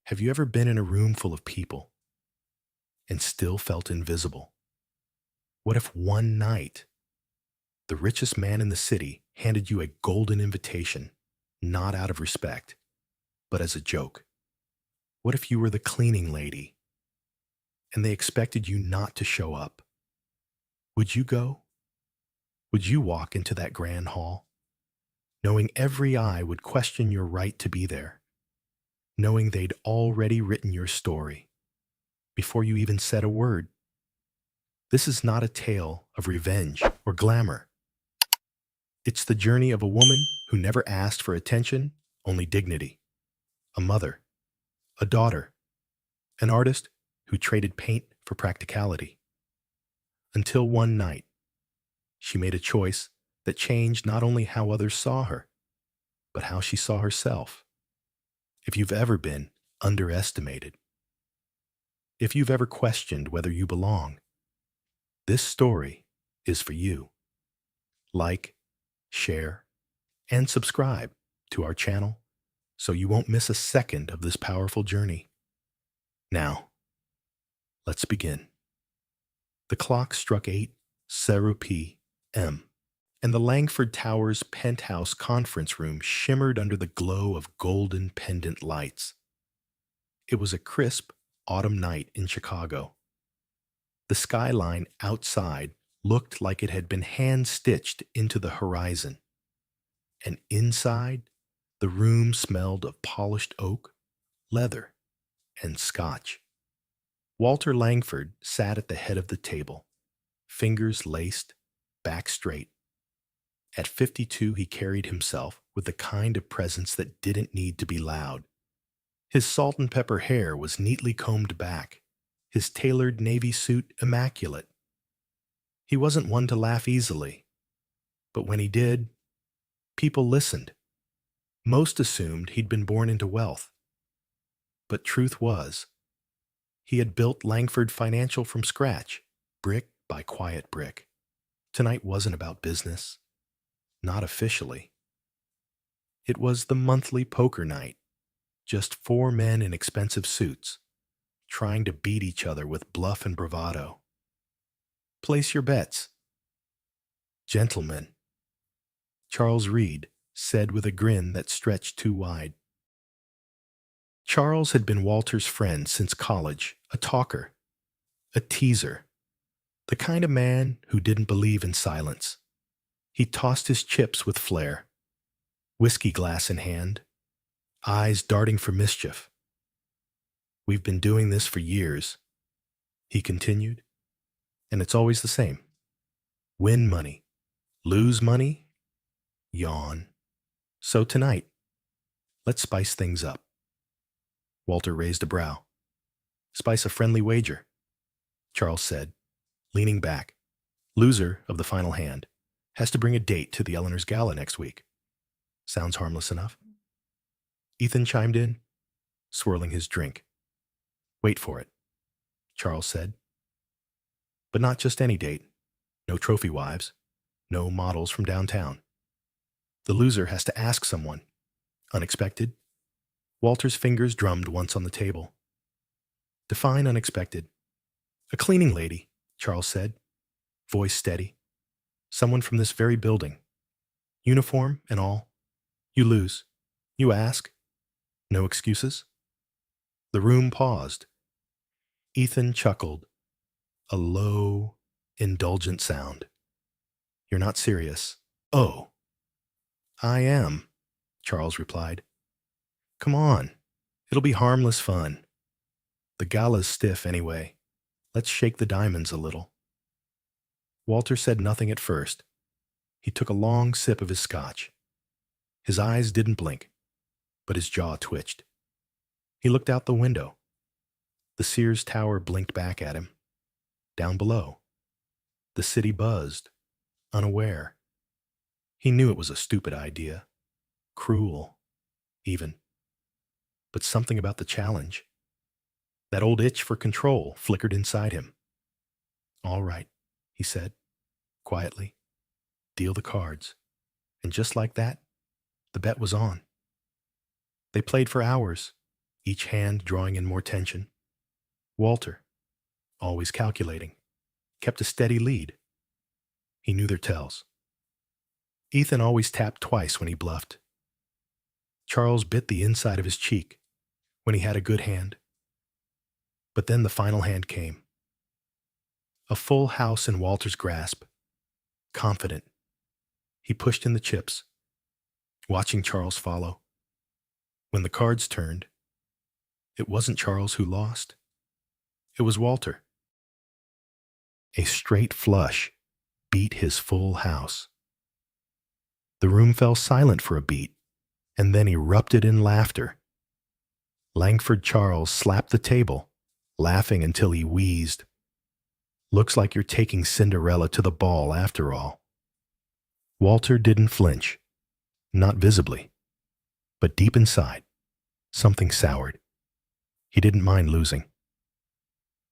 Have you ever been in a room full of people and still felt invisible? What if one night the richest man in the city handed you a golden invitation, not out of respect, but as a joke? What if you were the cleaning lady and they expected you not to show up? Would you go? Would you walk into that grand hall, knowing every eye would question your right to be there, knowing they'd already written your story before you even said a word? This is not a tale of revenge or glamour. It's the journey of a woman who never asked for attention, only dignity. A mother, a daughter, an artist who traded paint for practicality. Until one night, she made a choice that changed not only how others saw her, but how she saw herself. If you've ever been underestimated, if you've ever questioned whether you belong, this story is for you. Like, share, and subscribe to our channel so you won't miss a second of this powerful journey. Now, let's begin. The clock struck 8:00 p.m., and the Langford Towers penthouse conference room shimmered under the glow of golden pendant lights. It was a crisp autumn night in Chicago. The skyline outside looked like it had been hand-stitched into the horizon, and inside, the room smelled of polished oak, leather, and scotch. Walter Langford sat at the head of the table, fingers laced, back straight. At 52, he carried himself with the kind of presence that didn't need to be loud. His salt and pepper hair was neatly combed back, his tailored navy suit immaculate. He wasn't one to laugh easily, but when he did, people listened. Most assumed he'd been born into wealth. But truth was, he had built Langford Financial from scratch, brick by quiet brick. Tonight wasn't about business. Not officially. It was the monthly poker night. Just four men in expensive suits, trying to beat each other with bluff and bravado. Place your bets. Gentlemen, Charles Reed said with a grin that stretched too wide. Charles had been Walter's friend since college, a talker, a teaser, the kind of man who didn't believe in silence. He tossed his chips with flair, whiskey glass in hand, eyes darting for mischief. We've been doing this for years, he continued, and it's always the same. Win money, lose money, yawn. So tonight, let's spice things up. Walter raised a brow. Spice a friendly wager, Charles said, leaning back. Loser of the final hand has to bring a date to the Eleanor's Gala next week. Sounds harmless enough. Ethan chimed in, swirling his drink. Wait for it, Charles said. But not just any date. No trophy wives. No models from downtown. The loser has to ask someone. Unexpected. Walter's fingers drummed once on the table. Define unexpected. A cleaning lady, Charles said, voice steady. Someone from this very building. Uniform and all. You lose. You ask. No excuses. The room paused. Ethan chuckled. A low, indulgent sound. You're not serious. Oh. I am, Charles replied. Come on. It'll be harmless fun. The gala's stiff anyway. Let's shake the diamonds a little. Walter said nothing at first. He took a long sip of his scotch. His eyes didn't blink, but his jaw twitched. He looked out the window. The Sears Tower blinked back at him. Down below, the city buzzed, unaware. He knew it was a stupid idea, cruel, even. But something about the challenge, that old itch for control, flickered inside him. All right, he said, quietly. Deal the cards. And just like that, the bet was on. They played for hours, each hand drawing in more tension. Walter, always calculating, kept a steady lead. He knew their tells. Ethan always tapped twice when he bluffed. Charles bit the inside of his cheek when he had a good hand. But then the final hand came. A full house in Walter's grasp. Confident, he pushed in the chips, watching Charles follow. When the cards turned, it wasn't Charles who lost. It was Walter. A straight flush beat his full house. The room fell silent for a beat, and then erupted in laughter. Langford Charles slapped the table, laughing until he wheezed. Looks like you're taking Cinderella to the ball after all. Walter didn't flinch, not visibly, but deep inside, something soured. He didn't mind losing.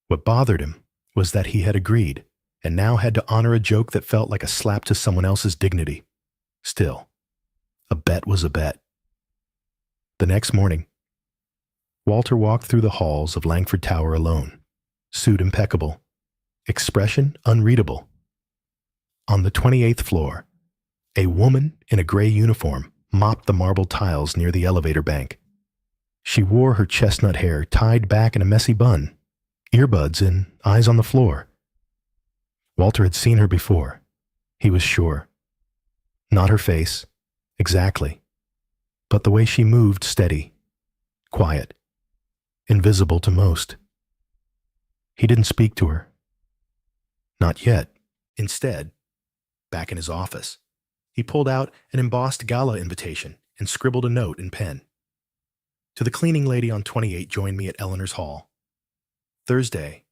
What bothered him was that he had agreed and now had to honor a joke that felt like a slap to someone else's dignity. Still, a bet was a bet. The next morning, Walter walked through the halls of Langford Tower alone, suit impeccable, expression unreadable. On the 28th floor, a woman in a gray uniform mopped the marble tiles near the elevator bank. She wore her chestnut hair tied back in a messy bun, earbuds in, eyes on the floor. Walter had seen her before. He was sure. Not her face, exactly, but the way she moved steady, quiet, invisible to most. He didn't speak to her. Not yet. Instead, back in his office, he pulled out an embossed gala invitation and scribbled a note in pen. To the cleaning lady on 28, join me at Eleanor's Hall. Thursday,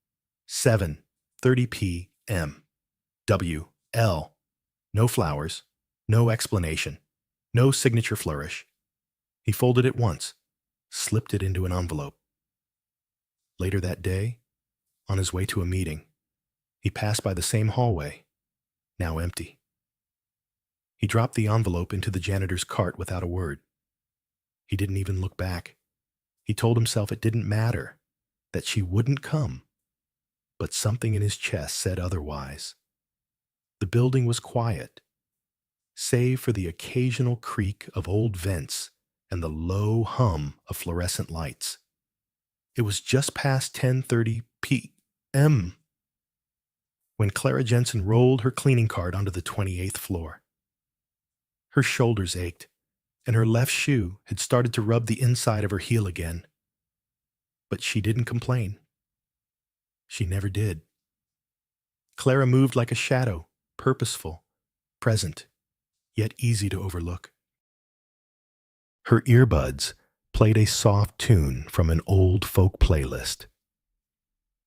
7:30 p.m. W.L. No flowers, no explanation, no signature flourish. He folded it once, slipped it into an envelope. Later that day, on his way to a meeting, he passed by the same hallway, now empty. He dropped the envelope into the janitor's cart without a word. He didn't even look back. He told himself it didn't matter, that she wouldn't come. But something in his chest said otherwise. The building was quiet, save for the occasional creak of old vents and the low hum of fluorescent lights. It was just past 10:30 p.m. when Clara Jensen rolled her cleaning cart onto the 28th floor. Her shoulders ached, and her left shoe had started to rub the inside of her heel again. But she didn't complain. She never did. Clara moved like a shadow, purposeful, present, yet easy to overlook. Her earbuds played a soft tune from an old folk playlist.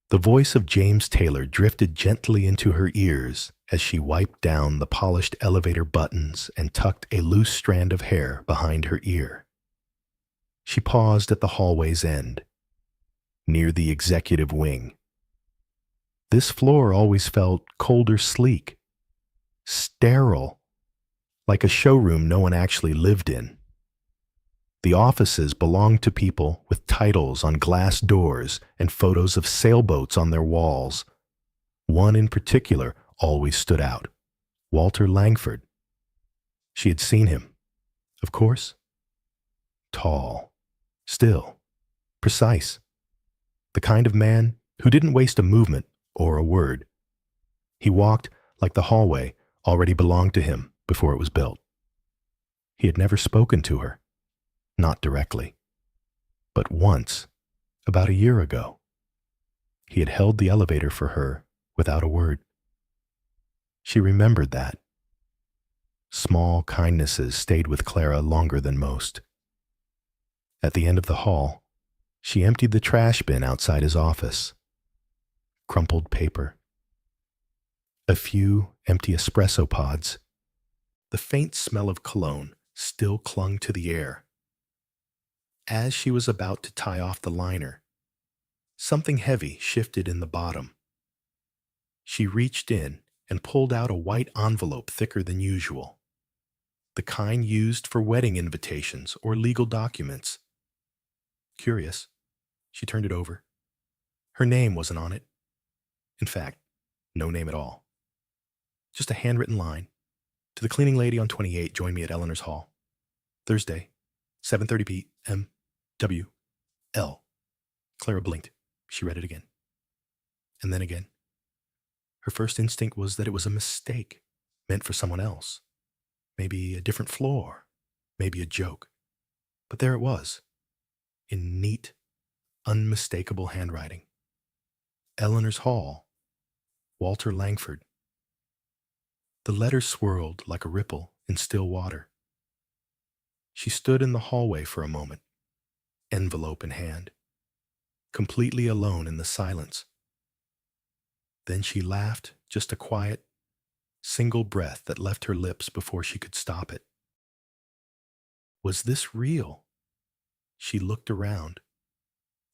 The voice of James Taylor drifted gently into her ears as she wiped down the polished elevator buttons and tucked a loose strand of hair behind her ear. She paused at the hallway's end, near the executive wing. This floor always felt cold or sleek, sterile, like a showroom no one actually lived in. The offices belonged to people with titles on glass doors and photos of sailboats on their walls. One in particular always stood out, Walter Langford. She had seen him, of course. Tall, still, precise. The kind of man who didn't waste a movement or a word. He walked like the hallway already belonged to him before it was built. He had never spoken to her. Not directly, but once, about a year ago. He had held the elevator for her without a word. She remembered that. Small kindnesses stayed with Clara longer than most. At the end of the hall, she emptied the trash bin outside his office. Crumpled paper. A few empty espresso pods. The faint smell of cologne still clung to the air. As she was about to tie off the liner, something heavy shifted in the bottom. She reached in and pulled out a white envelope thicker than usual, the kind used for wedding invitations or legal documents. Curious, She turned it over. Her name wasn't on it. In fact, no name at all. Just a handwritten line. To the cleaning lady on 28, join me at Eleanor's Hall. Thursday, 7:30 p.m. W. L. Clara blinked. She read it again. And then again. Her first instinct was that it was a mistake, meant for someone else. Maybe a different floor. Maybe a joke. But there it was, in neat, unmistakable handwriting. Eleanor's Hall, Walter Langford. The letter swirled like a ripple in still water. She stood in the hallway for a moment, envelope in hand, completely alone in the silence. Then she laughed, just a quiet, single breath that left her lips before she could stop it. Was this real? She looked around,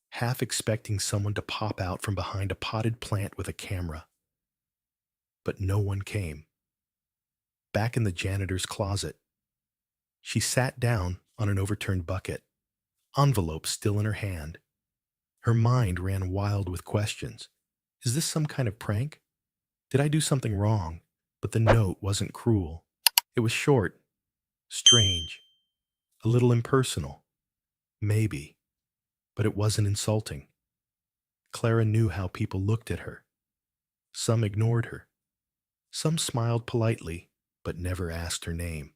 half expecting someone to pop out from behind a potted plant with a camera. But no one came. Back in the janitor's closet, she sat down on an overturned bucket, envelope still in her hand. Her mind ran wild with questions. Is this some kind of prank? Did I do something wrong? But the note wasn't cruel. It was short, strange, a little impersonal. Maybe, but it wasn't insulting. Clara knew how people looked at her. Some ignored her. Some smiled politely, but never asked her name.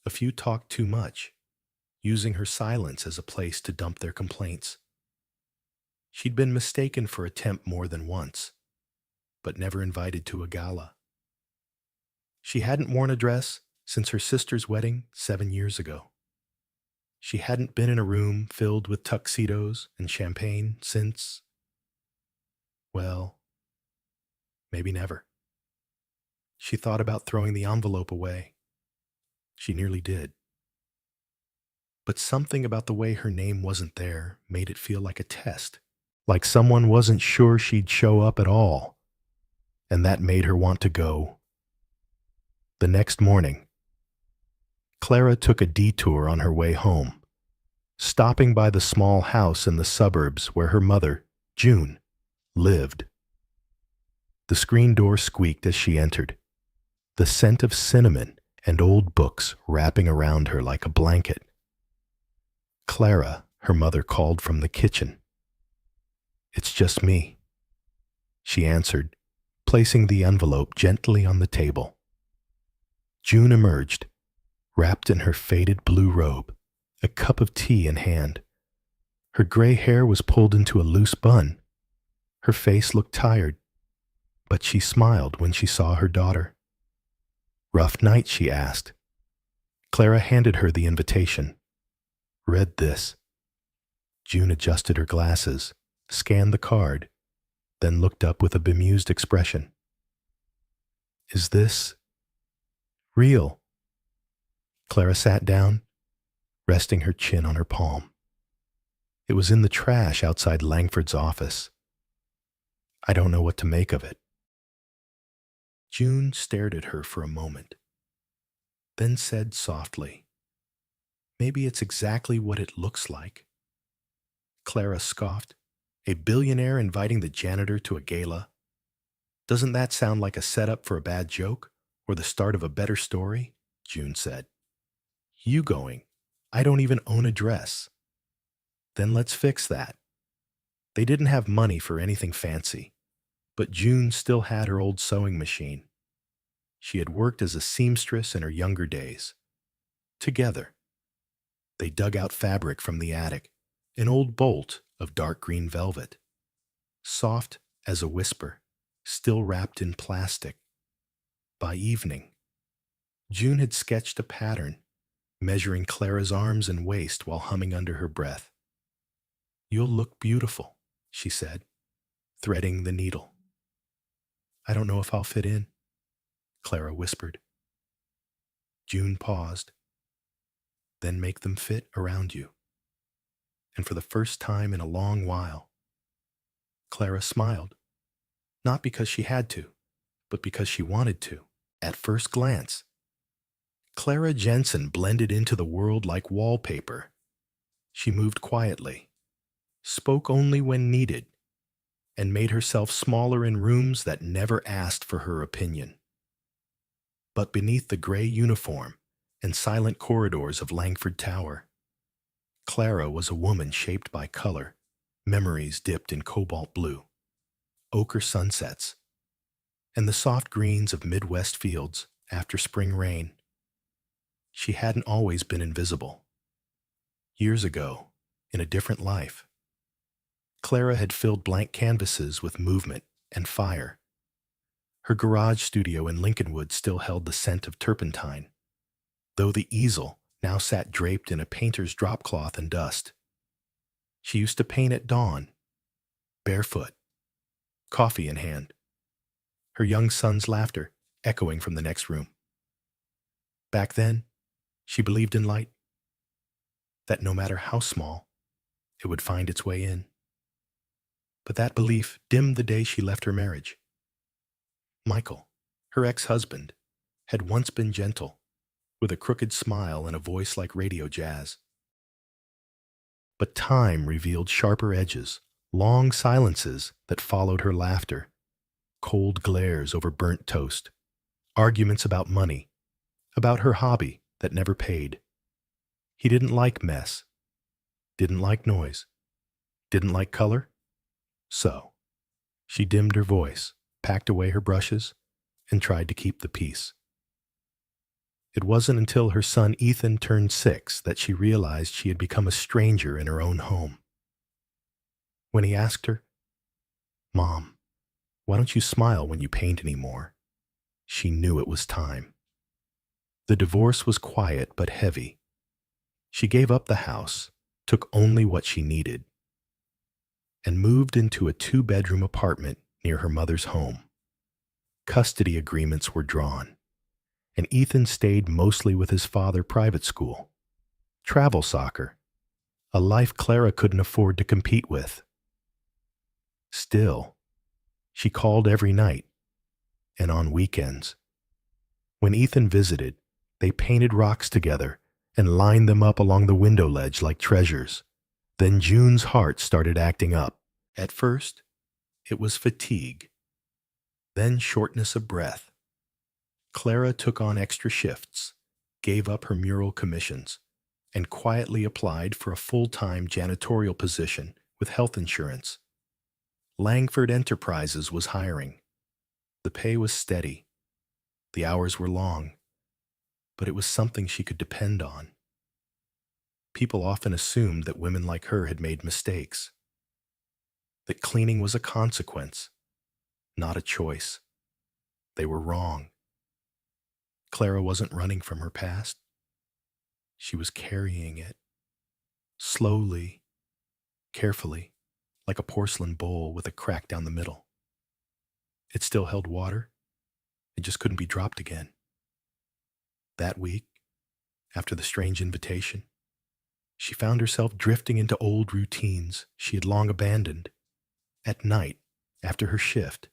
A few talked too much, using her silence as a place to dump their complaints. She'd been mistaken for a temp more than once, but never invited to a gala. She hadn't worn a dress since her sister's wedding 7 years ago. She hadn't been in a room filled with tuxedos and champagne since, well, maybe never. She thought about throwing the envelope away. She nearly did. But something about the way her name wasn't there made it feel like a test, like someone wasn't sure she'd show up at all, and that made her want to go. The next morning, Clara took a detour on her way home, stopping by the small house in the suburbs where her mother, June, lived. The screen door squeaked as she entered, the scent of cinnamon and old books wrapping around her like a blanket. Clara, her mother called from the kitchen. "It's just me," she answered, placing the envelope gently on the table. June emerged, wrapped in her faded blue robe, a cup of tea in hand. Her gray hair was pulled into a loose bun. Her face looked tired, but she smiled when she saw her daughter. "Rough night?" she asked. Clara handed her the invitation. "Read this." June adjusted her glasses, scanned the card, then looked up with a bemused expression. "Is this real?" Clara sat down, resting her chin on her palm. It was in the trash outside Langford's office. "I don't know what to make of it." June stared at her for a moment, then said softly, "Maybe it's exactly what it looks like." Clara scoffed. A billionaire inviting the janitor to a gala? Doesn't that sound like a setup for a bad joke, or the start of a better story? June said. "You going? I don't even own a dress." "Then let's fix that." They didn't have money for anything fancy, but June still had her old sewing machine. She had worked as a seamstress in her younger days. Together, they dug out fabric from the attic, an old bolt of dark green velvet, soft as a whisper, still wrapped in plastic. By evening, June had sketched a pattern, measuring Clara's arms and waist while humming under her breath. "You'll look beautiful," she said, threading the needle. "I don't know if I'll fit in," Clara whispered. June paused. "Then make them fit around you." And for the first time in a long while, Clara smiled, not because she had to, but because she wanted to. At first glance, Clara Jensen blended into the world like wallpaper. She moved quietly, spoke only when needed, and made herself smaller in rooms that never asked for her opinion. But beneath the gray uniform and silent corridors of Langford Tower, Clara was a woman shaped by color, memories dipped in cobalt blue, ochre sunsets, and the soft greens of Midwest fields after spring rain. She hadn't always been invisible. Years ago, in a different life, Clara had filled blank canvases with movement and fire. Her garage studio in Lincolnwood still held the scent of turpentine, though the easel now sat draped in a painter's dropcloth and dust. She used to paint at dawn, barefoot, coffee in hand, her young son's laughter echoing from the next room. Back then, she believed in light, that no matter how small, it would find its way in. But that belief dimmed the day she left her marriage. Michael, her ex-husband, had once been gentle, with a crooked smile and a voice like radio jazz. But time revealed sharper edges, long silences that followed her laughter, cold glares over burnt toast, arguments about money, about her hobby that never paid. He didn't like mess, didn't like noise, didn't like color. So, she dimmed her voice, packed away her brushes, and tried to keep the peace. It wasn't until her son Ethan turned 6 that she realized she had become a stranger in her own home. When he asked her, "Mom, why don't you smile when you paint anymore?" she knew it was time. The divorce was quiet but heavy. She gave up the house, took only what she needed, and moved into a 2-bedroom apartment near her mother's home. Custody agreements were drawn, and Ethan stayed mostly with his father private school, travel soccer, a life Clara couldn't afford to compete with. Still, she called every night and on weekends. When Ethan visited, they painted rocks together and lined them up along the window ledge like treasures. Then June's heart started acting up. At first, it was fatigue, then shortness of breath. Clara took on extra shifts, gave up her mural commissions, and quietly applied for a full-time janitorial position with health insurance. Langford Enterprises was hiring. The pay was steady. The hours were long, but it was something she could depend on. People often assumed that women like her had made mistakes, that cleaning was a consequence, not a choice. They were wrong. Clara wasn't running from her past. She was carrying it, slowly, carefully, like a porcelain bowl with a crack down the middle. It still held water. It just couldn't be dropped again. That week, after the strange invitation, she found herself drifting into old routines she had long abandoned. At night, after her shift,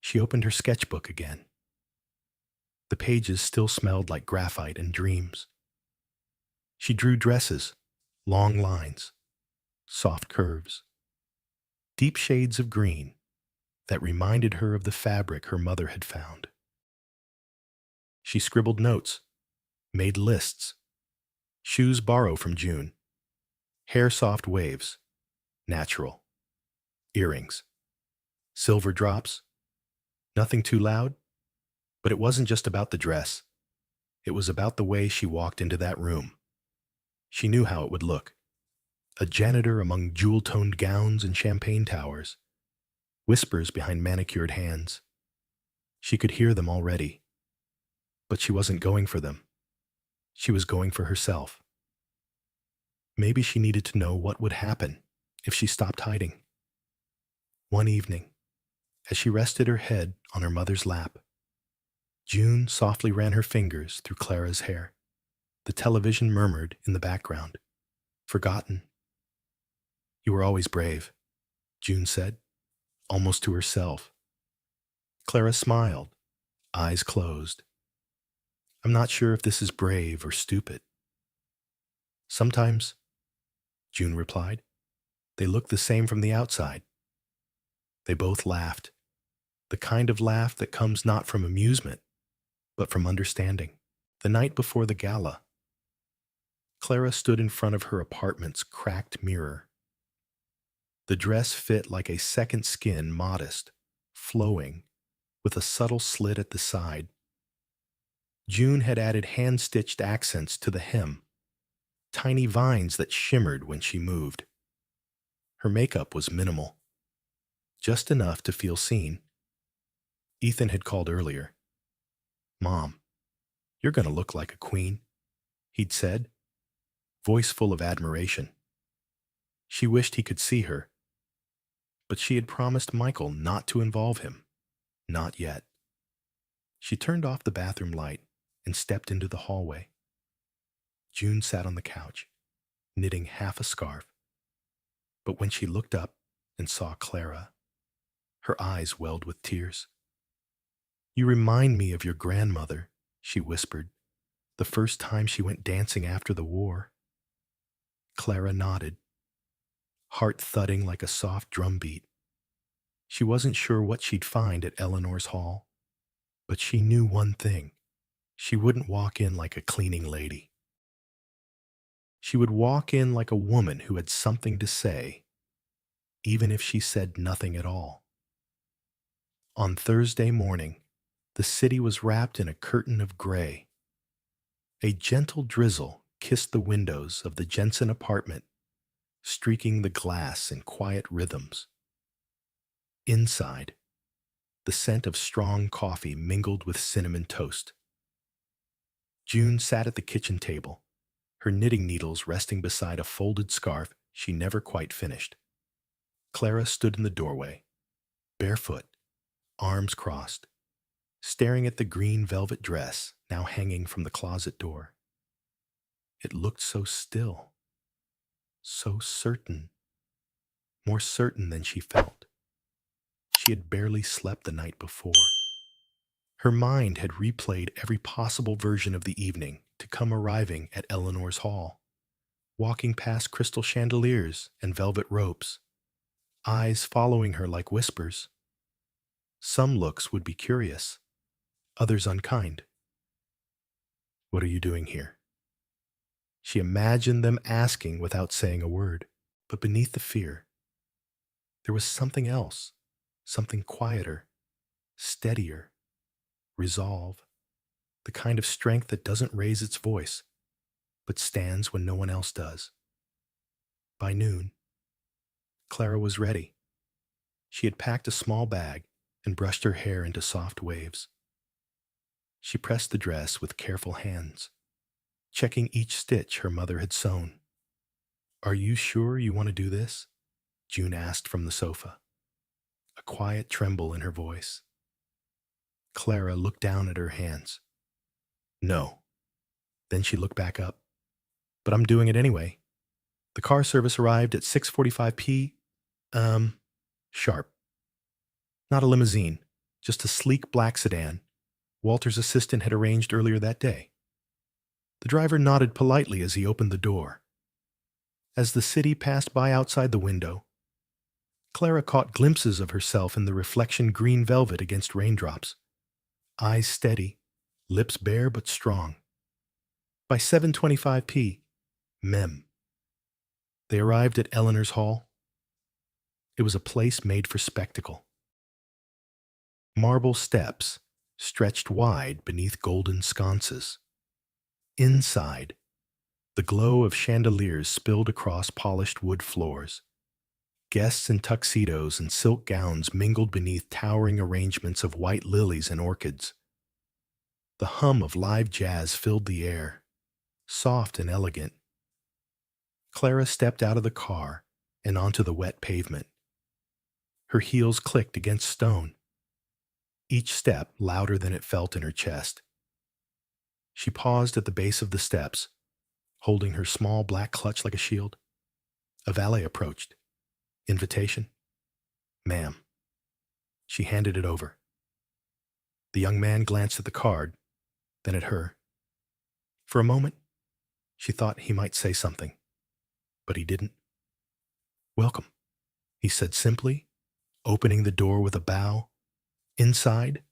she opened her sketchbook again. The pages still smelled like graphite and dreams. She drew dresses, long lines, soft curves, deep shades of green that reminded her of the fabric her mother had found. She scribbled notes, made lists. Shoes borrow from June. Hair soft waves, natural. Earrings, silver drops. Nothing too loud, but it wasn't just about the dress. It was about the way she walked into that room. She knew how it would look. A janitor among jewel-toned gowns and champagne towers, whispers behind manicured hands. She could hear them already, but she wasn't going for them. She was going for herself. Maybe she needed to know what would happen if she stopped hiding. One evening, as she rested her head on her mother's lap, June softly ran her fingers through Clara's hair. The television murmured in the background, "Forgotten." "You were always brave," June said, almost to herself. Clara smiled, eyes closed. "I'm not sure if this is brave or stupid." "Sometimes," June replied. They looked the same from the outside. They both laughed, the kind of laugh that comes not from amusement, but from understanding. The night before the gala, Clara stood in front of her apartment's cracked mirror. The dress fit like a second skin, modest, flowing, with a subtle slit at the side. June had added hand-stitched accents to the hem, tiny vines that shimmered when she moved. Her makeup was minimal, just enough to feel seen. Ethan had called earlier. "Mom, you're going to look like a queen," he'd said, voice full of admiration. She wished he could see her, but she had promised Michael not to involve him. Not yet. She turned off the bathroom light and stepped into the hallway. June sat on the couch, knitting half a scarf. But when she looked up and saw Clara, her eyes welled with tears. "You remind me of your grandmother," she whispered, "the first time she went dancing after the war." Clara nodded, heart thudding like a soft drum beat. She wasn't sure what she'd find at Eleanor's hall, but she knew one thing. She wouldn't walk in like a cleaning lady. She would walk in like a woman who had something to say, even if she said nothing at all. On Thursday morning, the city was wrapped in a curtain of gray. A gentle drizzle kissed the windows of the Jensen apartment, streaking the glass in quiet rhythms. Inside, the scent of strong coffee mingled with cinnamon toast. June sat at the kitchen table, her knitting needles resting beside a folded scarf she never quite finished. Clara stood in the doorway, barefoot, arms crossed, staring at the green velvet dress now hanging from the closet door. It looked so still, so certain, more certain than she felt. She had barely slept the night before. Her mind had replayed every possible version of the evening to come arriving at Eleanor's hall, walking past crystal chandeliers and velvet ropes, eyes following her like whispers. Some looks would be curious, others unkind. "What are you doing here?" She imagined them asking without saying a word, but beneath the fear, there was something else, something quieter, steadier, resolve, the kind of strength that doesn't raise its voice, but stands when no one else does. By noon, Clara was ready. She had packed a small bag and brushed her hair into soft waves. She pressed the dress with careful hands, checking each stitch her mother had sewn. "Are you sure you want to do this?" June asked from the sofa, a quiet tremble in her voice. Clara looked down at her hands. "No." Then she looked back up. "But I'm doing it anyway. The car service arrived at 6:45 p. Sharp. Not a limousine, just a sleek black sedan Walter's assistant had arranged earlier that day." The driver nodded politely as he opened the door. As the city passed by outside the window, Clara caught glimpses of herself in the reflection green velvet against raindrops. Eyes steady, lips bare but strong. By 7:25 p. Mem. They arrived at Eleanor's hall. It was a place made for spectacle. Marble steps stretched wide beneath golden sconces. Inside, the glow of chandeliers spilled across polished wood floors. Guests in tuxedos and silk gowns mingled beneath towering arrangements of white lilies and orchids. The hum of live jazz filled the air, soft and elegant. Clara stepped out of the car and onto the wet pavement. Her heels clicked against stone, each step louder than it felt in her chest. She paused at the base of the steps, holding her small black clutch like a shield. A valet approached. "Invitation?" "Ma'am." She handed it over. The young man glanced at the card, then at her. For a moment, she thought he might say something, but he didn't. "Welcome," he said simply, opening the door with a bow. Inside,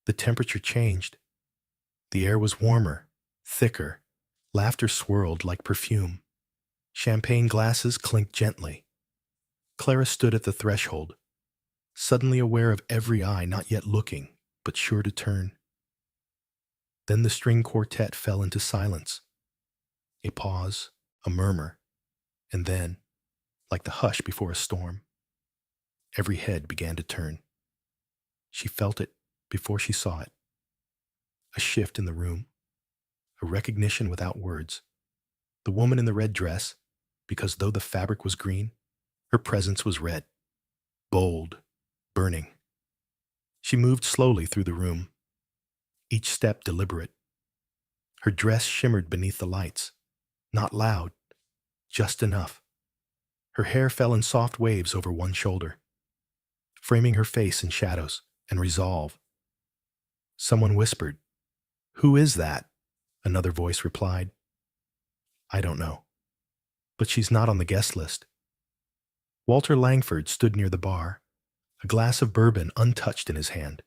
the temperature changed. The air was warmer, thicker. Laughter swirled like perfume. Champagne glasses clinked gently. Clara stood at the threshold, suddenly aware of every eye not yet looking, but sure to turn. Then the string quartet fell into silence. A pause, a murmur, and then, like the hush before a storm, every head began to turn. She felt it before she saw it. A shift in the room, a recognition without words. The woman in the red dress, because though the fabric was green, her presence was red, bold, burning. She moved slowly through the room, each step deliberate. Her dress shimmered beneath the lights, not loud, just enough. Her hair fell in soft waves over one shoulder, framing her face in shadows and resolve. Someone whispered, "Who is that?" Another voice replied, "I don't know, but she's not on the guest list." Walter Langford stood near the bar, a glass of bourbon untouched in his hand.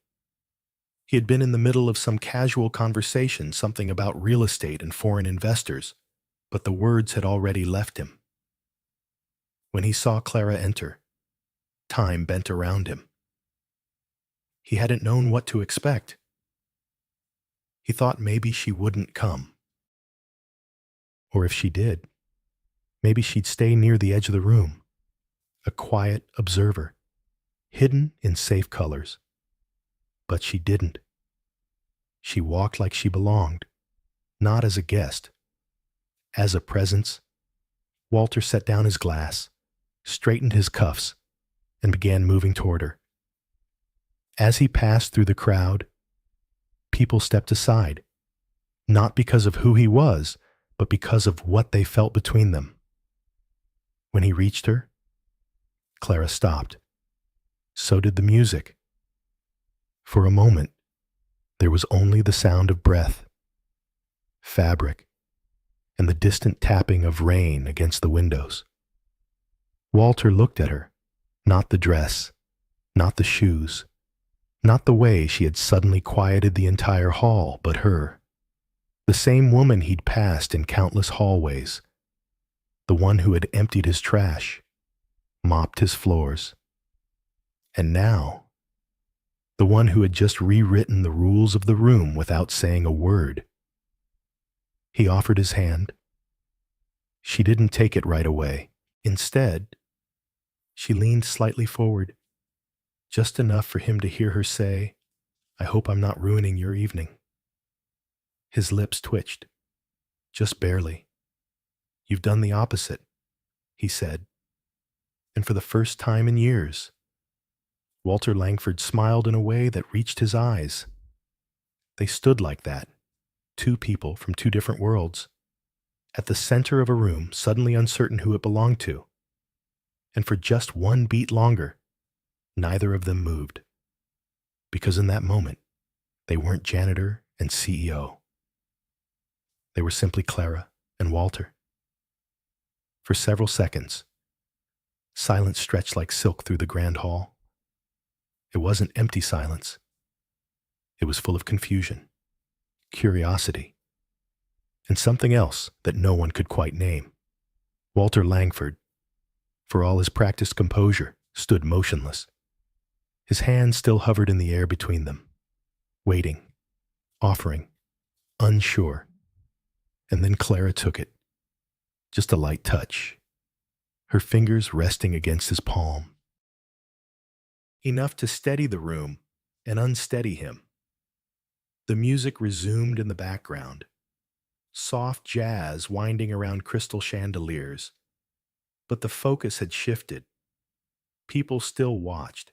He had been in the middle of some casual conversation, something about real estate and foreign investors, but the words had already left him. When he saw Clara enter, time bent around him. He hadn't known what to expect. He thought maybe she wouldn't come. Or if she did, maybe she'd stay near the edge of the room, a quiet observer, hidden in safe colors. But she didn't. She walked like she belonged, not as a guest, as a presence. Walter set down his glass, straightened his cuffs, and began moving toward her. As he passed through the crowd, people stepped aside, not because of who he was, but because of what they felt between them. When he reached her, Clara stopped. So did the music. For a moment, there was only the sound of breath, fabric, and the distant tapping of rain against the windows. Walter looked at her, not the dress, not the shoes, not the way she had suddenly quieted the entire hall, but her. The same woman he'd passed in countless hallways. The one who had emptied his trash, mopped his floors. And now, the one who had just rewritten the rules of the room without saying a word. He offered his hand. She didn't take it right away. Instead, she leaned slightly forward, just enough for him to hear her say, "I hope I'm not ruining your evening." His lips twitched, just barely. "You've done the opposite," he said. And for the first time in years, Walter Langford smiled in a way that reached his eyes. They stood like that, two people from two different worlds, at the center of a room, suddenly uncertain who it belonged to. And for just one beat longer, neither of them moved. Because in that moment, they weren't janitor and CEO. They were simply Clara and Walter. For several seconds, silence stretched like silk through the grand hall. It wasn't empty silence. It was full of confusion, curiosity, and something else that no one could quite name. Walter Langford, for all his practiced composure, stood motionless. His hand still hovered in the air between them, waiting, offering, unsure. And then Clara took it, just a light touch, her fingers resting against his palm. Enough to steady the room and unsteady him. The music resumed in the background, soft jazz winding around crystal chandeliers. But the focus had shifted. People still watched,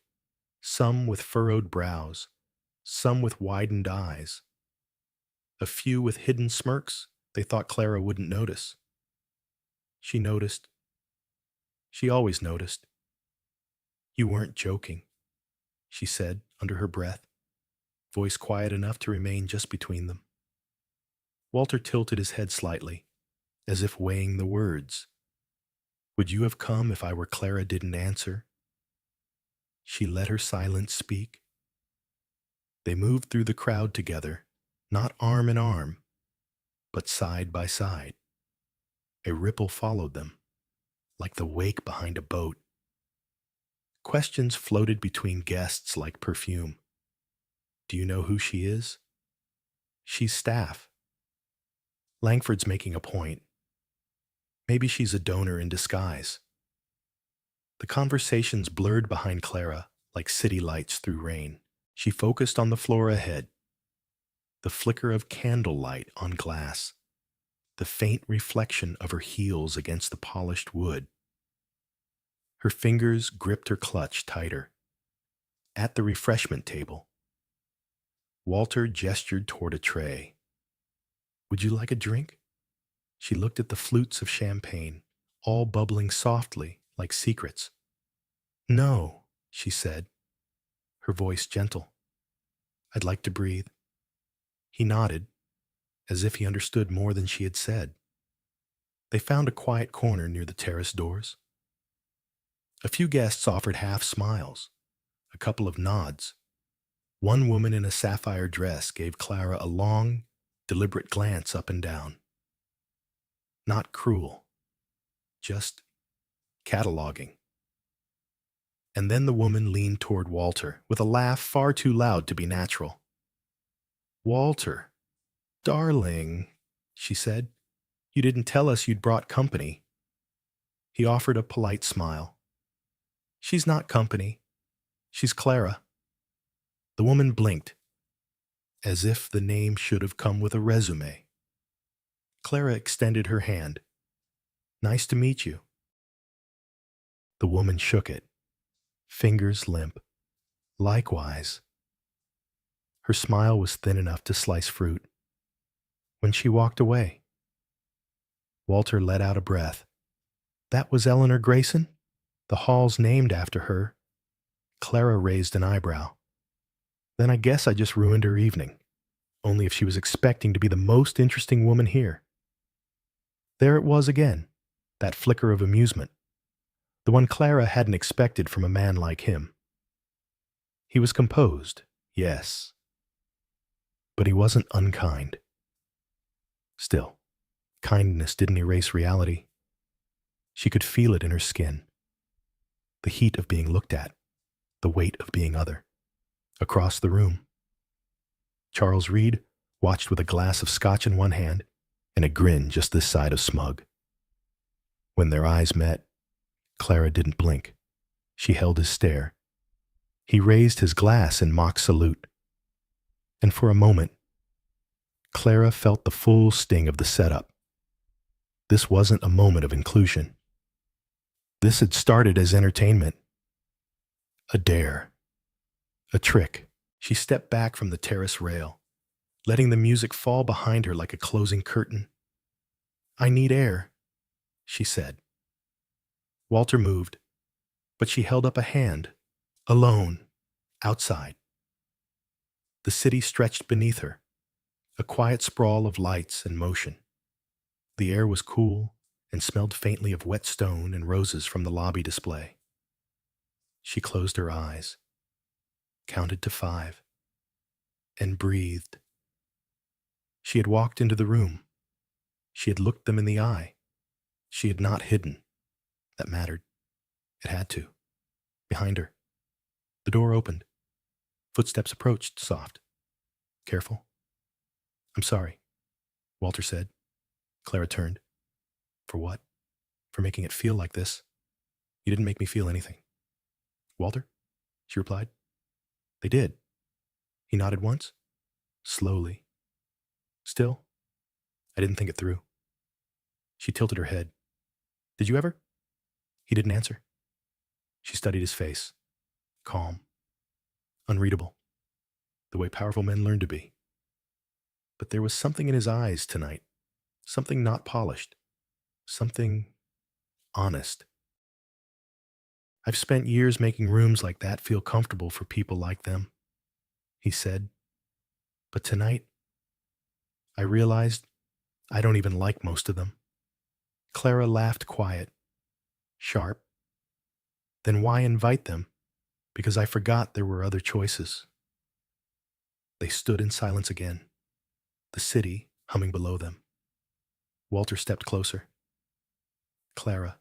some with furrowed brows, some with widened eyes. A few with hidden smirks they thought Clara wouldn't notice. She noticed. She always noticed. "You weren't joking," she said under her breath, voice quiet enough to remain just between them. Walter tilted his head slightly, as if weighing the words. Would you have come if I were Clara didn't answer? She let her silence speak. They moved through the crowd together, not arm in arm, but side by side. A ripple followed them, like the wake behind a boat. Questions floated between guests like perfume. Do you know who she is? She's staff. Langford's making a point. Maybe she's a donor in disguise. The conversations blurred behind Clara like city lights through rain. She focused on the floor ahead, the flicker of candlelight on glass, the faint reflection of her heels against the polished wood. Her fingers gripped her clutch tighter. At the refreshment table, Walter gestured toward a tray. Would you like a drink? She looked at the flutes of champagne, all bubbling softly like secrets. No, she said, her voice gentle. I'd like to breathe. He nodded, as if he understood more than she had said. They found a quiet corner near the terrace doors. A few guests offered half smiles, a couple of nods. One woman in a sapphire dress gave Clara a long, deliberate glance up and down. Not cruel, just cataloging. And then the woman leaned toward Walter with a laugh far too loud to be natural. Walter, darling, she said, you didn't tell us you'd brought company. He offered a polite smile. She's not company. She's Clara. The woman blinked, as if the name should have come with a resume. Clara extended her hand. Nice to meet you. The woman shook it, fingers limp. Likewise. Her smile was thin enough to slice fruit. When she walked away, Walter let out a breath. That was Eleanor Grayson? The hall's named after her. Clara raised an eyebrow. Then I guess I just ruined her evening. Only if she was expecting to be the most interesting woman here. There it was again, that flicker of amusement. The one Clara hadn't expected from a man like him. He was composed, yes. But he wasn't unkind. Still, kindness didn't erase reality. She could feel it in her skin. The heat of being looked at, the weight of being other. Across the room, Charles Reed watched with a glass of scotch in one hand and a grin just this side of smug. When their eyes met, Clara didn't blink. She held his stare. He raised his glass in mock salute. And for a moment, Clara felt the full sting of the setup. This wasn't a moment of inclusion. This had started as entertainment. A dare. A trick. She stepped back from the terrace rail, letting the music fall behind her like a closing curtain. I need air, she said. Walter moved, but she held up a hand, alone, outside. The city stretched beneath her, a quiet sprawl of lights and motion. The air was cool and smelled faintly of wet stone and roses from the lobby display. She closed her eyes, counted to 5, and breathed. She had walked into the room. She had looked them in the eye. She had not hidden. That mattered. It had to. Behind her. The door opened. Footsteps approached, soft. Careful. I'm sorry, Walter said. Clara turned. For what? For making it feel like this. You didn't make me feel anything. Walter? She replied. They did. He nodded once, slowly. Still, I didn't think it through. She tilted her head. Did you ever? He didn't answer. She studied his face. Calm. Unreadable. The way powerful men learn to be. But there was something in his eyes tonight. Something not polished. Something honest. I've spent years making rooms like that feel comfortable for people like them, he said. But tonight, I realized I don't even like most of them. Clara laughed quiet. Sharp. Then why invite them? Because I forgot there were other choices. They stood in silence again, the city humming below them. Walter stepped closer. Clara,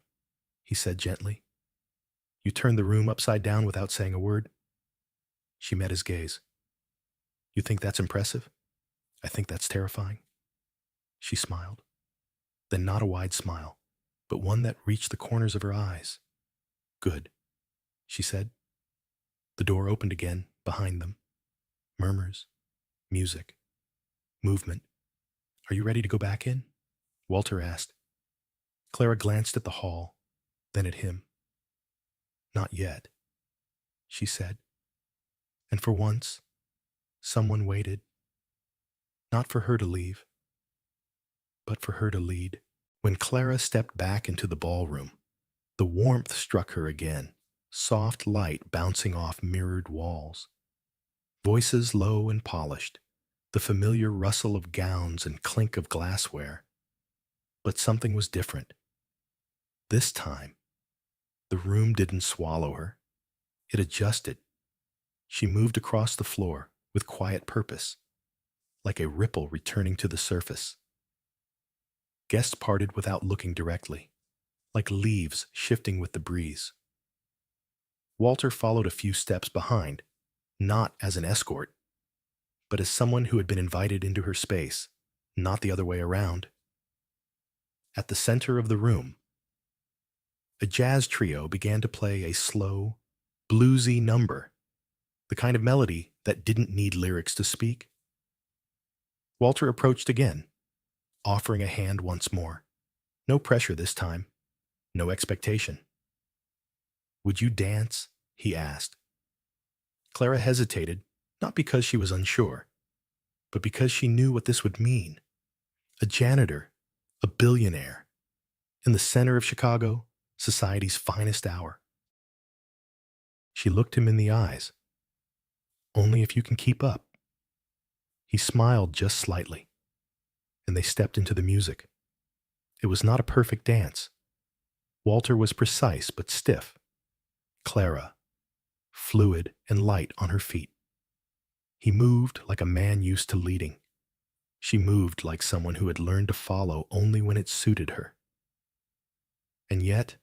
he said gently, you turned the room upside down without saying a word. She met his gaze. You think that's impressive? I think that's terrifying. She smiled. Then not a wide smile, but one that reached the corners of her eyes. Good, she said. The door opened again behind them. Murmurs, music, movement. Are you ready to go back in? Walter asked. Clara glanced at the hall, then at him. Not yet, she said. And for once, someone waited. Not for her to leave, but for her to lead. When Clara stepped back into the ballroom, the warmth struck her again, soft light bouncing off mirrored walls. Voices low and polished, the familiar rustle of gowns and clink of glassware. But something was different. This time, the room didn't swallow her. It adjusted. She moved across the floor with quiet purpose, like a ripple returning to the surface. Guests parted without looking directly, like leaves shifting with the breeze. Walter followed a few steps behind, not as an escort, but as someone who had been invited into her space, not the other way around. At the center of the room, a jazz trio began to play a slow, bluesy number, the kind of melody that didn't need lyrics to speak. Walter approached again, offering a hand once more. No pressure this time, no expectation. Would you dance? He asked. Clara hesitated, not because she was unsure, but because she knew what this would mean. A janitor, a billionaire, in the center of Chicago, society's finest hour. She looked him in the eyes. Only if you can keep up. He smiled just slightly, and they stepped into the music. It was not a perfect dance. Walter was precise but stiff. Clara, fluid and light on her feet. He moved like a man used to leading. She moved like someone who had learned to follow only when it suited her. And yet,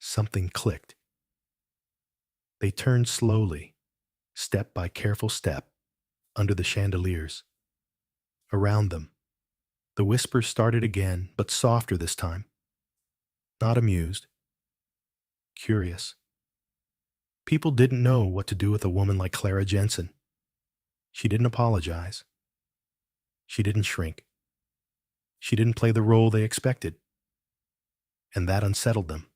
something clicked. They turned slowly, step by careful step, under the chandeliers. Around them, the whispers started again, but softer this time. Not amused. Curious. People didn't know what to do with a woman like Clara Jensen. She didn't apologize. She didn't shrink. She didn't play the role they expected. And that unsettled them.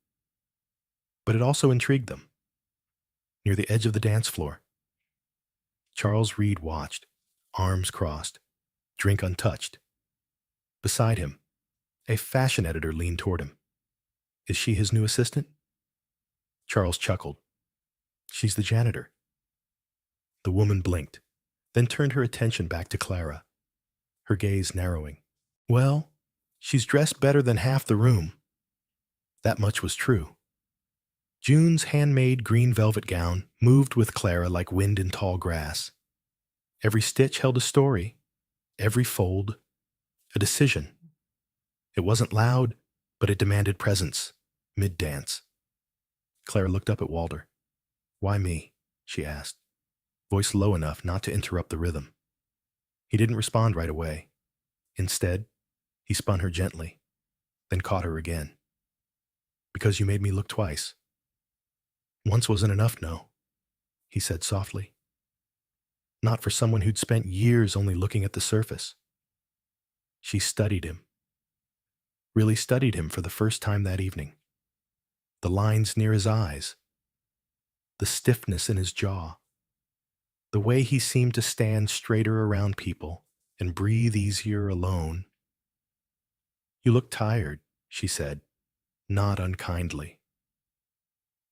But it also intrigued them. Near the edge of the dance floor, Charles Reed watched, arms crossed, drink untouched. Beside him, a fashion editor leaned toward him. Is she his new assistant? Charles chuckled. She's the janitor. The woman blinked, then turned her attention back to Clara, her gaze narrowing. Well, she's dressed better than half the room. That much was true. June's handmade green velvet gown moved with Clara like wind in tall grass. Every stitch held a story, every fold, a decision. It wasn't loud, but it demanded presence, mid-dance. Clara looked up at Walter. Why me? She asked, voice low enough not to interrupt the rhythm. He didn't respond right away. Instead, he spun her gently, then caught her again. Because you made me look twice. Once wasn't enough, no, he said softly. Not for someone who'd spent years only looking at the surface. She studied him. Really studied him for the first time that evening. The lines near his eyes. The stiffness in his jaw. The way he seemed to stand straighter around people and breathe easier alone. You look tired, she said, not unkindly.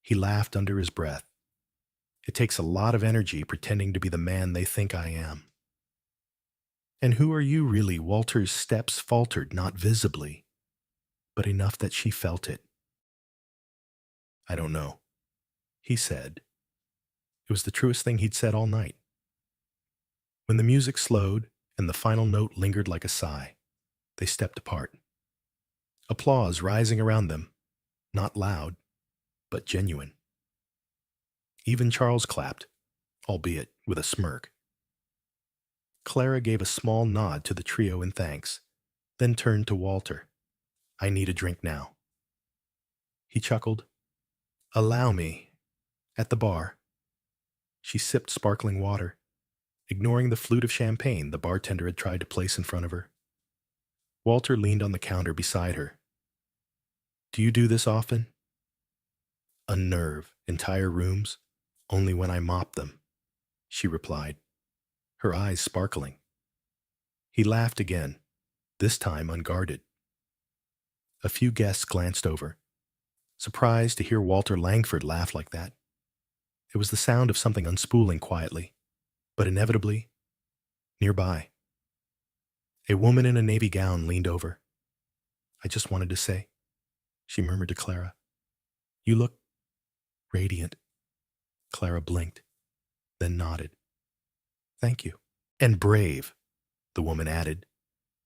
He laughed under his breath. It takes a lot of energy pretending to be the man they think I am. And who are you really? Walter's steps faltered, not visibly, but enough that she felt it. I don't know, he said. It was the truest thing he'd said all night. When the music slowed and the final note lingered like a sigh, they stepped apart. Applause rising around them, not loud, but genuine. Even Charles clapped, albeit with a smirk. Clara gave a small nod to the trio in thanks, then turned to Walter. I need a drink now. He chuckled. Allow me. At the bar. She sipped sparkling water, ignoring the flute of champagne the bartender had tried to place in front of her. Walter leaned on the counter beside her. Do you do this often? Unnerve entire rooms, only when I mop them, she replied, her eyes sparkling. He laughed again, this time unguarded. A few guests glanced over, surprised to hear Walter Langford laugh like that. It was the sound of something unspooling quietly, but inevitably, nearby. A woman in a navy gown leaned over. I just wanted to say, she murmured to Clara, you look radiant. Clara blinked, then nodded. Thank you. And brave, the woman added,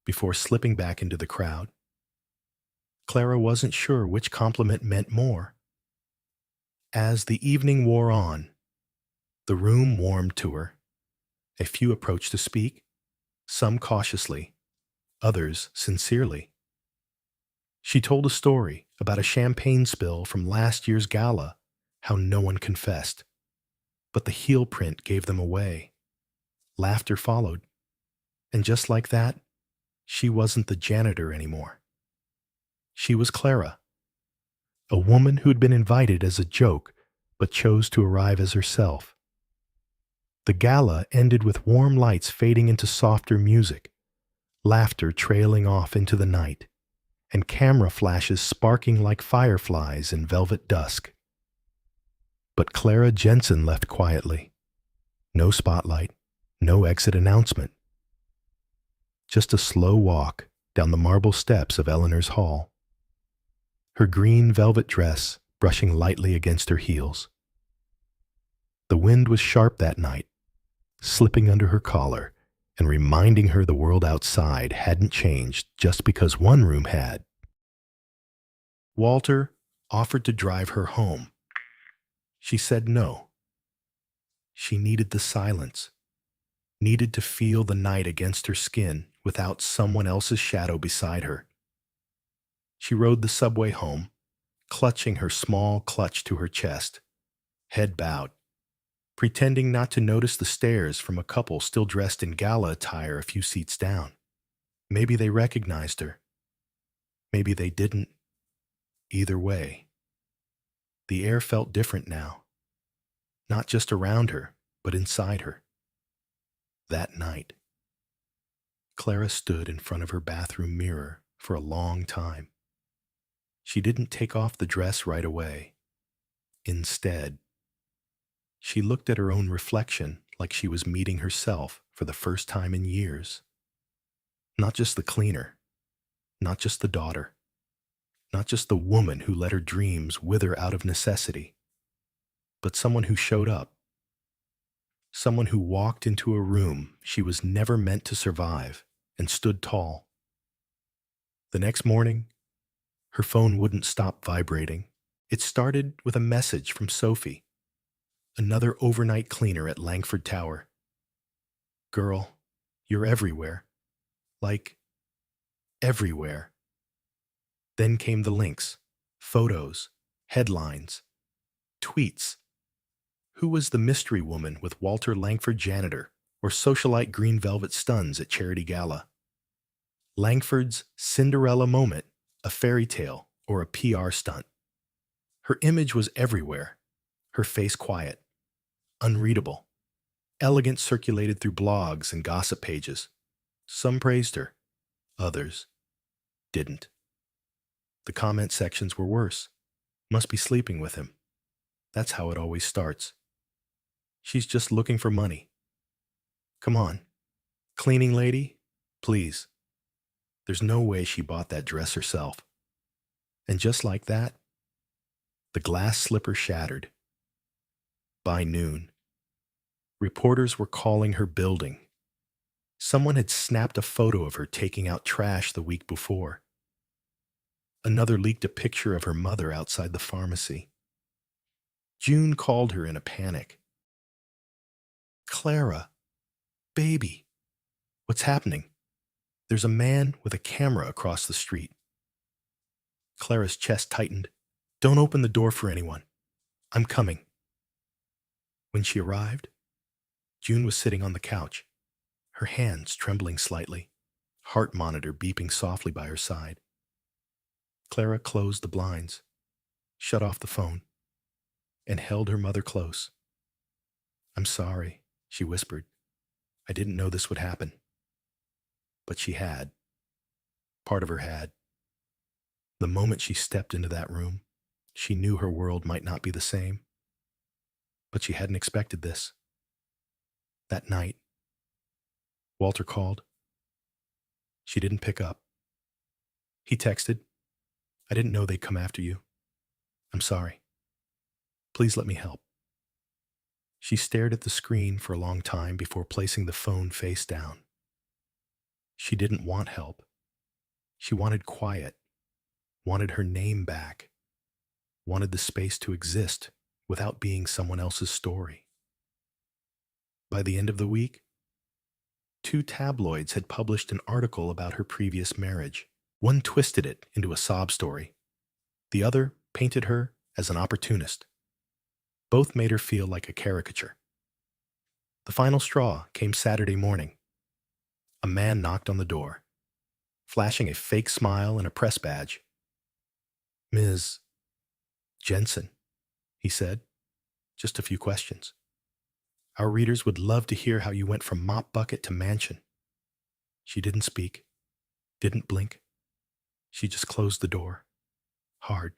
before slipping back into the crowd. Clara wasn't sure which compliment meant more. As the evening wore on, the room warmed to her. A few approached to speak, some cautiously, others sincerely. She told a story about a champagne spill from last year's gala, how no one confessed. But the heel print gave them away. Laughter followed. And just like that, she wasn't the janitor anymore. She was Clara, a woman who'd been invited as a joke but chose to arrive as herself. The gala ended with warm lights fading into softer music, laughter trailing off into the night, and camera flashes sparking like fireflies in velvet dusk. But Clara Jensen left quietly. No spotlight, no exit announcement. Just a slow walk down the marble steps of Eleanor's hall. Her green velvet dress brushing lightly against her heels. The wind was sharp that night, slipping under her collar and reminding her the world outside hadn't changed just because one room had. Walter offered to drive her home. She said no. She needed the silence, needed to feel the night against her skin without someone else's shadow beside her. She rode the subway home, clutching her small clutch to her chest, head bowed, pretending not to notice the stares from a couple still dressed in gala attire a few seats down. Maybe they recognized her. Maybe they didn't. Either way, the air felt different now, not just around her, but inside her. That night, Clara stood in front of her bathroom mirror for a long time. She didn't take off the dress right away. Instead, she looked at her own reflection like she was meeting herself for the first time in years. Not just the cleaner, not just the daughter, not just the woman who let her dreams wither out of necessity, but someone who showed up. Someone who walked into a room she was never meant to survive and stood tall. The next morning, her phone wouldn't stop vibrating. It started with a message from Sophie, another overnight cleaner at Langford Tower. Girl, you're everywhere. Like, everywhere. Then came the links, photos, headlines, tweets. Who was the mystery woman with Walter Langford janitor or socialite green velvet stuns at Charity Gala? Langford's Cinderella moment, a fairy tale, or a PR stunt. Her image was everywhere, her face quiet, unreadable. Elegance circulated through blogs and gossip pages. Some praised her, others didn't. The comment sections were worse. Must be sleeping with him. That's how it always starts. She's just looking for money. Come on, cleaning lady, please. There's no way she bought that dress herself. And just like that, The glass slipper shattered. By noon, reporters were calling her building. Someone had snapped a photo of her taking out trash the week before. Another leaked a picture of her mother outside the pharmacy. June called her in a panic. "Clara, baby, what's happening? There's a man with a camera across the street." Clara's chest tightened. "Don't open the door for anyone. I'm coming." When she arrived, June was sitting on the couch, her hands trembling slightly, heart monitor beeping softly by her side. Clara closed the blinds, shut off the phone, and held her mother close. "I'm sorry," she whispered. "I didn't know this would happen." But she had. Part of her had. The moment she stepped into that room, she knew her world might not be the same. But she hadn't expected this. That night, Walter called. She didn't pick up. He texted, "I didn't know they'd come after you. I'm sorry. Please let me help." She stared at the screen for a long time before placing the phone face down. She didn't want help. She wanted quiet, wanted her name back, wanted the space to exist without being someone else's story. By the end of the week, 2 tabloids had published an article about her previous marriage. One twisted it into a sob story. The other painted her as an opportunist. Both made her feel like a caricature. The final straw came Saturday morning. A man knocked on the door, flashing a fake smile and a press badge. "Ms. Jensen," he said. "Just a few questions. Our readers would love to hear how you went from mop bucket to mansion." She didn't speak, didn't blink. She just closed the door, hard.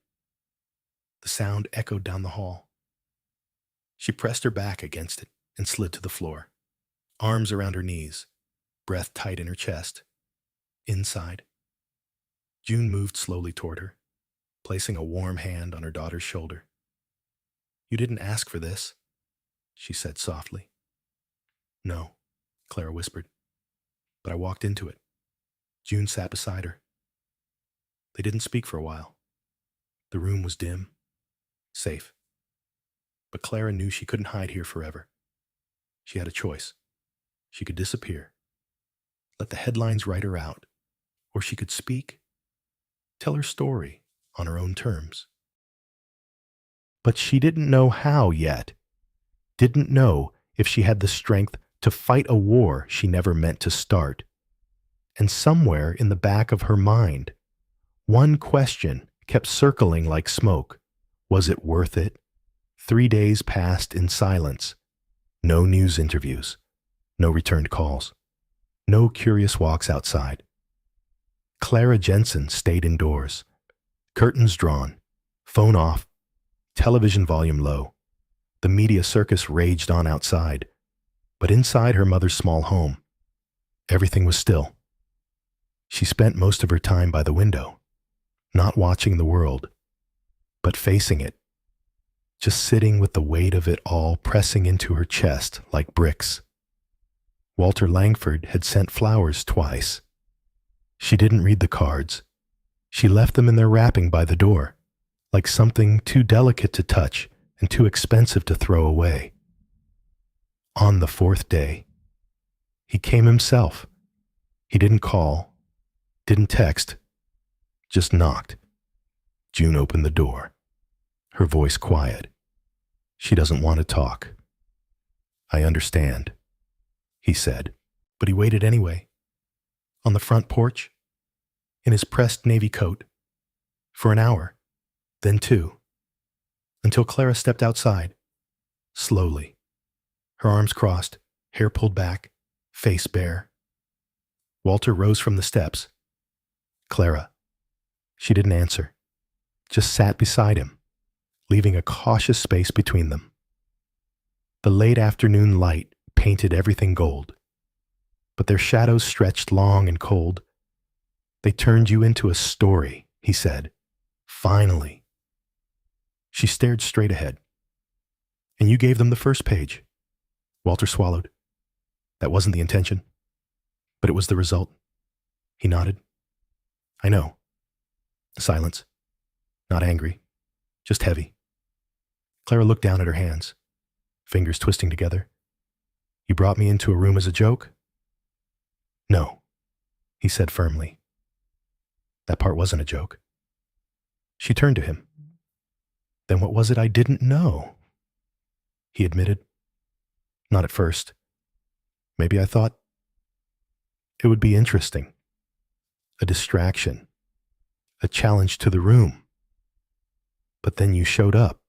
The sound echoed down the hall. She pressed her back against it and slid to the floor, arms around her knees, breath tight in her chest. Inside, June moved slowly toward her, placing a warm hand on her daughter's shoulder. "You didn't ask for this," she said softly. "No," Clara whispered, "but I walked into it." June sat beside her. They didn't speak for a while. The room was dim, safe. But Clara knew she couldn't hide here forever. She had a choice. She could disappear, let the headlines write her out, or she could speak, tell her story on her own terms. But she didn't know how yet. Didn't know if she had the strength to fight a war she never meant to start. And somewhere in the back of her mind, one question kept circling like smoke. Was it worth it? 3 days passed in silence. No news interviews, no returned calls, no curious walks outside. Clara Jensen stayed indoors, curtains drawn, phone off, television volume low. The media circus raged on outside, but inside her mother's small home, everything was still. She spent most of her time by the window, not watching the world, but facing it, just sitting with the weight of it all pressing into her chest like bricks. Walter Langford had sent flowers twice. She didn't read the cards. She left them in their wrapping by the door, like something too delicate to touch and too expensive to throw away. On the 4th day, he came himself. He didn't call, didn't text, just knocked. June opened the door, her voice quiet. "She doesn't want to talk." "I understand," he said, but he waited anyway. On the front porch, in his pressed navy coat, for an hour, then 2, until Clara stepped outside, slowly, her arms crossed, hair pulled back, face bare. Walter rose from the steps. "Clara." She didn't answer, just sat beside him, leaving a cautious space between them. The late afternoon light painted everything gold, but their shadows stretched long and cold. "They turned you into a story," he said. "Finally." She stared straight ahead. And you gave them the first page. Walter swallowed. That wasn't the intention, but it was the result. He nodded. I know. Silence. Not angry. Just heavy. Clara looked down at her hands, fingers twisting together. You brought me into a room as a joke? No, he said firmly. That part wasn't a joke. She turned to him. Then what was it I didn't know? He admitted. Not at first. Maybe I thought it would be interesting. A distraction. A challenge to the room. But then you showed up.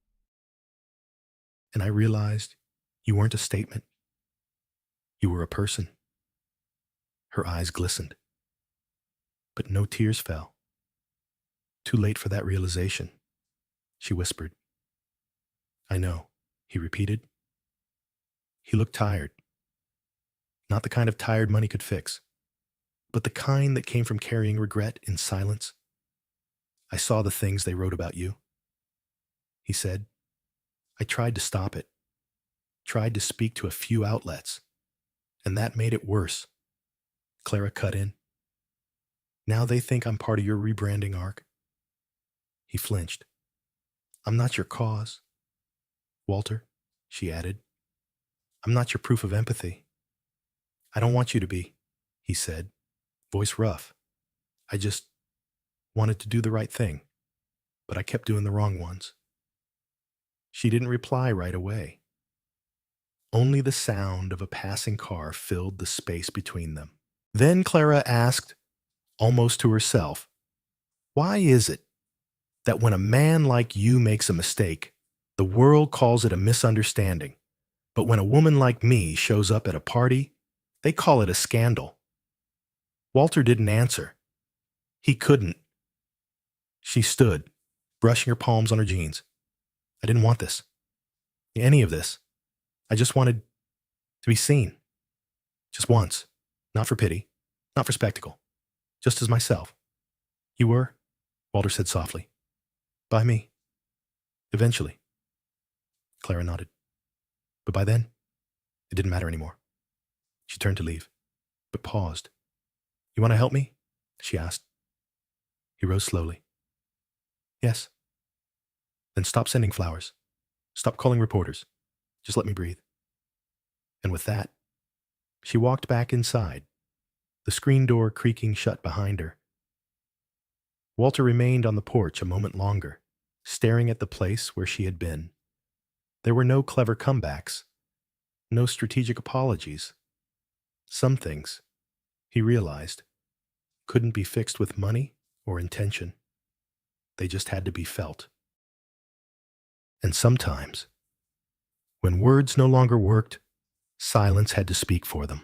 And I realized you weren't a statement. You were a person. Her eyes glistened. But no tears fell. Too late for that realization, she whispered. I know, he repeated. He looked tired. Not the kind of tired money could fix, but the kind that came from carrying regret in silence. I saw the things they wrote about you, he said. I tried to stop it, tried to speak to a few outlets, and that made it worse. Clara cut in. Now they think I'm part of your rebranding arc. He flinched. I'm not your cause. Walter, she added. I'm not your proof of empathy. I don't want you to be, he said, voice rough. I just wanted to do the right thing, but I kept doing the wrong ones. She didn't reply right away. Only the sound of a passing car filled the space between them. Then Clara asked, almost to herself, why is it that when a man like you makes a mistake, the world calls it a misunderstanding, but when a woman like me shows up at a party, they call it a scandal? Walter didn't answer. He couldn't. She stood, brushing her palms on her jeans. I didn't want this. Any of this. I just wanted to be seen. Just once. Not for pity. Not for spectacle. Just as myself. You were, Walter said softly. By me. Eventually. Clara nodded. But by then, it didn't matter anymore. She turned to leave, but paused. You want to help me? She asked. He rose slowly. Yes. Then stop sending flowers. Stop calling reporters. Just let me breathe. And with that, she walked back inside, the screen door creaking shut behind her. Walter remained on the porch a moment longer, staring at the place where she had been. There were no clever comebacks, no strategic apologies. Some things, he realized, couldn't be fixed with money or intention. They just had to be felt. And sometimes, when words no longer worked, silence had to speak for them.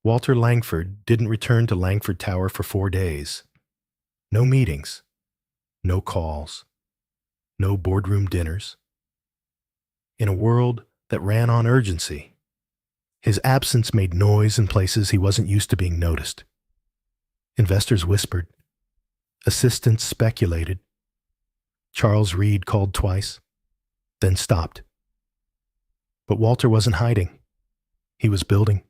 Walter Langford didn't return to Langford Tower for 4 days. No meetings, no calls, no boardroom dinners. In a world that ran on urgency, his absence made noise in places he wasn't used to being noticed. Investors whispered. Assistants speculated. Charles Reed called twice, then stopped. But Walter wasn't hiding. He was building.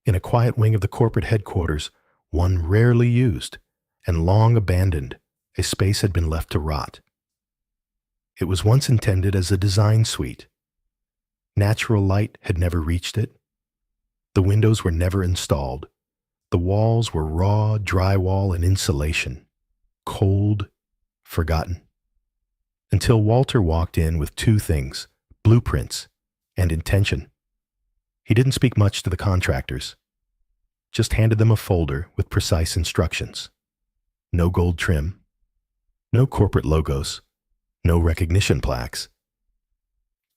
In a quiet wing of the corporate headquarters, one rarely used and long abandoned, a space had been left to rot. It was once intended as a design suite. Natural light had never reached it. The windows were never installed. The walls were raw drywall and insulation, cold, forgotten. Until Walter walked in with 2 things, blueprints and intention. He didn't speak much to the contractors, just handed them a folder with precise instructions. No gold trim, no corporate logos, no recognition plaques.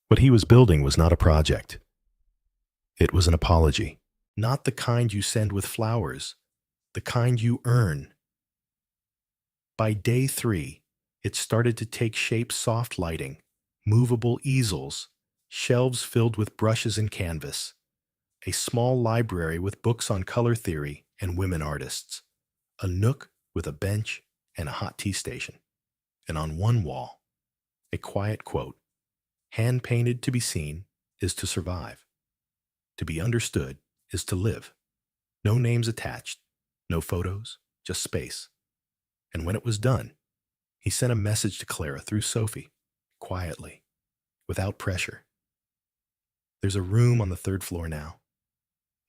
What he was building was not a project. It was an apology. Not the kind you send with flowers, the kind you earn. By day 3, it started to take shape: soft lighting, movable easels, shelves filled with brushes and canvas, a small library with books on color theory and women artists, a nook with a bench and a hot tea station. and on one wall, a quiet quote, "Hand-painted to be seen is to survive. To be understood is to live." No names attached, no photos, just space. And when it was done, he sent a message to Clara through Sophie, quietly, without pressure. "There's a room on the third floor now.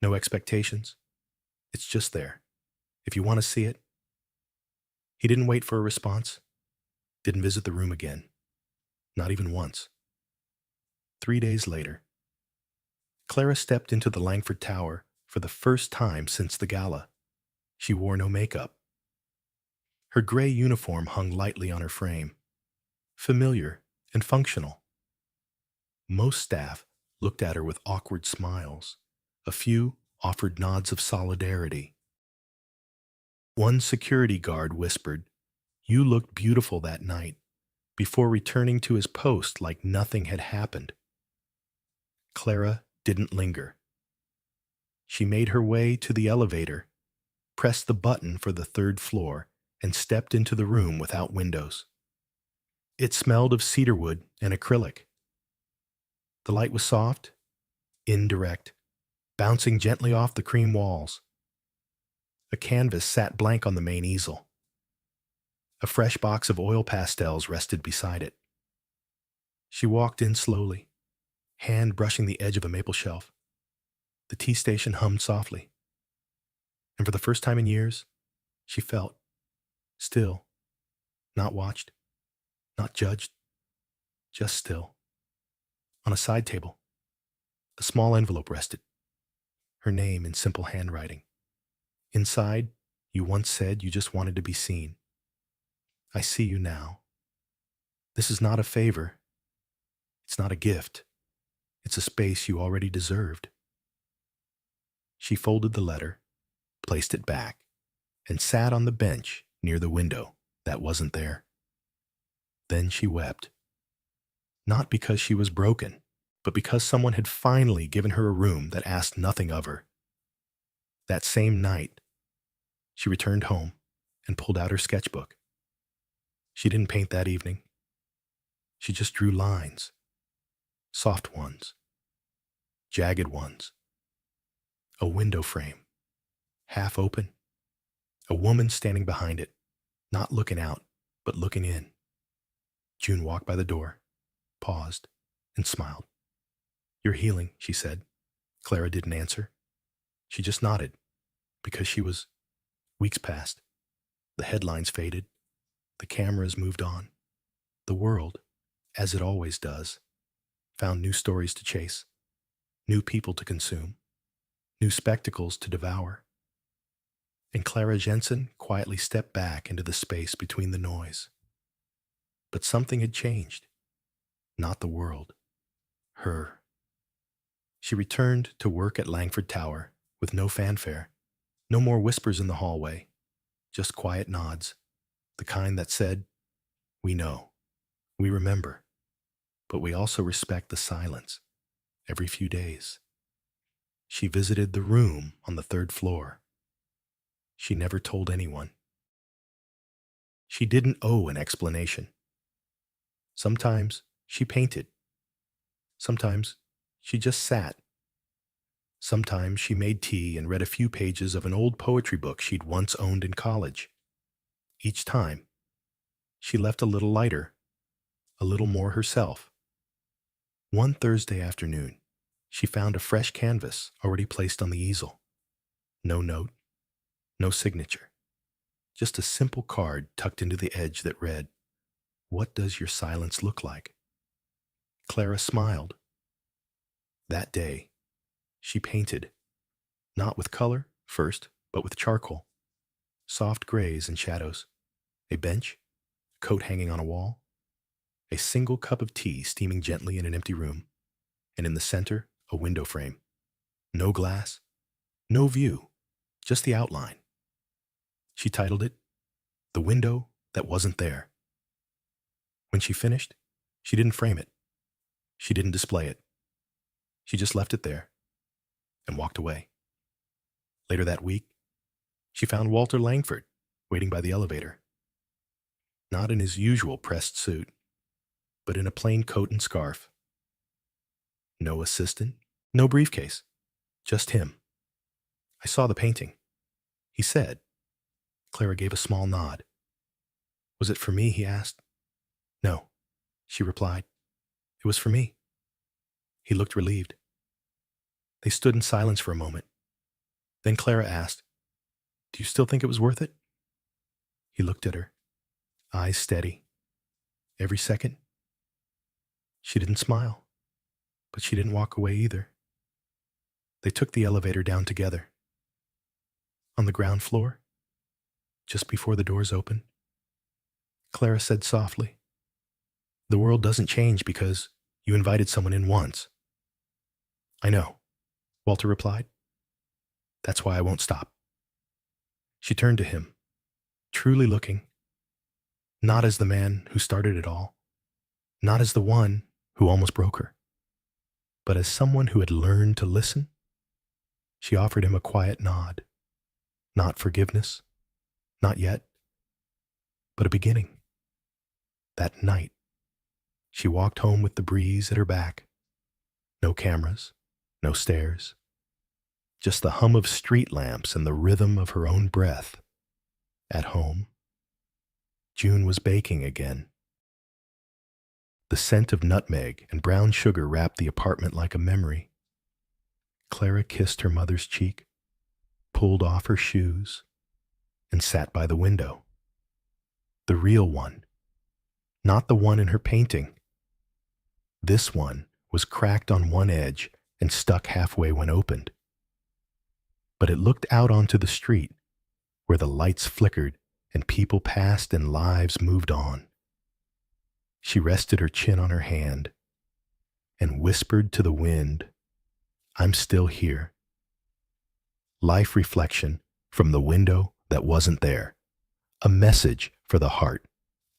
No expectations. It's just there. If you want to see it." He didn't wait for a response, didn't visit the room again, not even once. 3 days later, Clara stepped into the Langford Tower for the first time since the gala. She wore no makeup. Her gray uniform hung lightly on her frame, familiar and functional. Most staff looked at her with awkward smiles. A few offered nods of solidarity. One security guard whispered, "You looked beautiful that night," before returning to his post like nothing had happened. Clara didn't linger. She made her way to the elevator, pressed the button for the third floor, and stepped into the room without windows. It smelled of cedarwood and acrylic. The light was soft, indirect, bouncing gently off the cream walls. A canvas sat blank on the main easel. A fresh box of oil pastels rested beside it. She walked in slowly, hand brushing the edge of a maple shelf. The tea station hummed softly. And for the first time in years, she felt still, not watched, not judged, just still. On a side table, a small envelope rested, her name in simple handwriting. Inside, "You once said you just wanted to be seen. I see you now. This is not a favor. It's not a gift. It's a space you already deserved." She folded the letter, placed it back, and sat on the bench near the window that wasn't there. Then she wept. Not because she was broken, but because someone had finally given her a room that asked nothing of her. That same night, she returned home and pulled out her sketchbook. She didn't paint that evening. She just drew lines, soft ones, jagged ones. A window frame, half open, a woman standing behind it, not looking out, but looking in. June walked by the door, paused, and smiled. "You're healing," she said. Clara didn't answer. She just nodded, because she was. Weeks passed. The headlines faded. The cameras moved on. The world, as it always does, found new stories to chase, new people to consume, new spectacles to devour. And Clara Jensen quietly stepped back into the space between the noise. But something had changed. Not the world. Her. She returned to work at Langford Tower with no fanfare, no more whispers in the hallway, just quiet nods, the kind that said, "We know, we remember, but we also respect the silence." Every few days, she visited the room on the third floor. She never told anyone. She didn't owe an explanation. Sometimes she painted. Sometimes she just sat. Sometimes she made tea and read a few pages of an old poetry book she'd once owned in college. Each time, she left a little lighter, a little more herself. One Thursday afternoon, she found a fresh canvas already placed on the easel. No note, no signature, just a simple card tucked into the edge that read, "What does your silence look like?" Clara smiled. That day, she painted, not with color first, but with charcoal, soft grays and shadows, a bench, a coat hanging on a wall, a single cup of tea steaming gently in an empty room, and in the center, a window frame. No glass, no view, just the outline. She titled it, "The Window That Wasn't There." When she finished, she didn't frame it. She didn't display it. She just left it there and walked away. Later that week, she found Walter Langford waiting by the elevator. not in his usual pressed suit, but in a plain coat and scarf. No assistant, no briefcase, just him. I saw the painting, he said. Clara gave a small nod. Was it for me, he asked. No, she replied. It was for me. He looked relieved. They stood in silence for a moment. Then Clara asked, Do you still think it was worth it? He looked at her, eyes steady. Every second. She didn't smile, but she didn't walk away either. They took the elevator down together. On the ground floor, just before the doors opened, Clara said softly, The world doesn't change because you invited someone in once. I know, Walter replied. That's why I won't stop. She turned to him, truly looking, not as the man who started it all, not as the one who almost broke her, but as someone who had learned to listen. She offered him a quiet nod, not forgiveness, not yet, but a beginning. That night, she walked home with the breeze at her back. No cameras, no stairs, just the hum of street lamps and the rhythm of her own breath. At home, June was baking again. The scent of nutmeg and brown sugar wrapped the apartment like a memory. Clara kissed her mother's cheek, pulled off her shoes, and sat by the window. The real one, not the one in her painting. This one was cracked on one edge and stuck halfway when opened. But it looked out onto the street, where the lights flickered and people passed and lives moved on. She rested her chin on her hand and whispered to the wind, I'm still here. Life reflection from the window that wasn't there. A message for the heart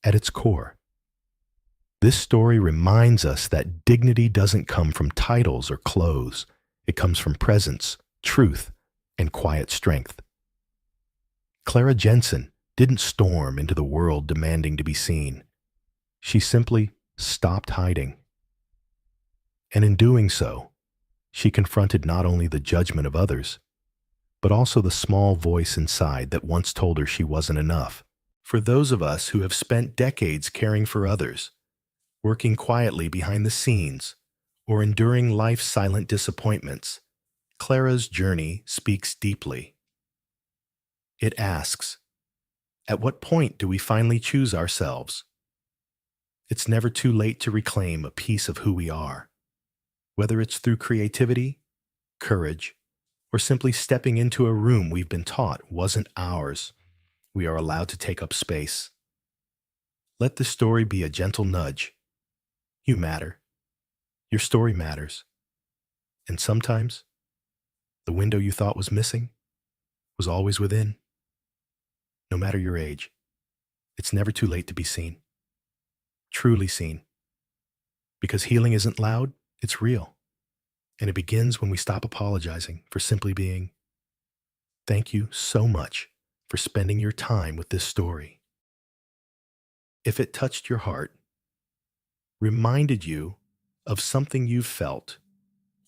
at its core. This story reminds us that dignity doesn't come from titles or clothes. It comes from presence, truth, and quiet strength. Clara Jensen didn't storm into the world demanding to be seen. She simply stopped hiding. And in doing so, she confronted not only the judgment of others, but also the small voice inside that once told her she wasn't enough. For those of us who have spent decades caring for others, working quietly behind the scenes, or enduring life's silent disappointments, Clara's journey speaks deeply. It asks, at what point do we finally choose ourselves? It's never too late to reclaim a piece of who we are, whether it's through creativity, courage, or simply stepping into a room we've been taught wasn't ours. We are allowed to take up space. Let the story be a gentle nudge. You matter. Your story matters. And sometimes, the window you thought was missing was always within. No matter your age, it's never too late to be seen. Truly seen. Because healing isn't loud, it's real. And it begins when we stop apologizing for simply being. Thank you so much for spending your time with this story. If it touched your heart, reminded you of something you've felt,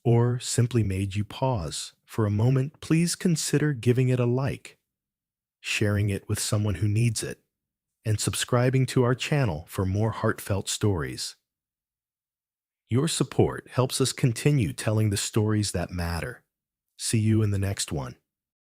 or simply made you pause for a moment, please consider giving it a like, sharing it with someone who needs it, and subscribing to our channel for more heartfelt stories. Your support helps us continue telling the stories that matter. See you in the next one.